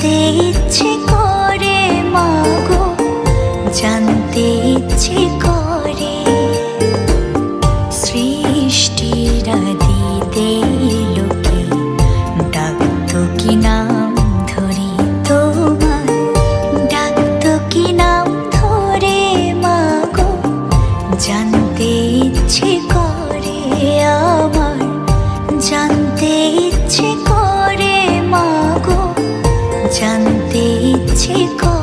জানতে ইচ্ছে করে মাগো, জানতে ইচ্ছে করে। সৃষ্টির আদিতে লোকে ডাকতো কি নাম ধরে তোমার, ডাকতো কি নাম ধরে মাগো, জানতে ইচ্ছে করে আমার, জানতে ইচ্ছে করে মাগো, জানতে ইচ্ছে করে।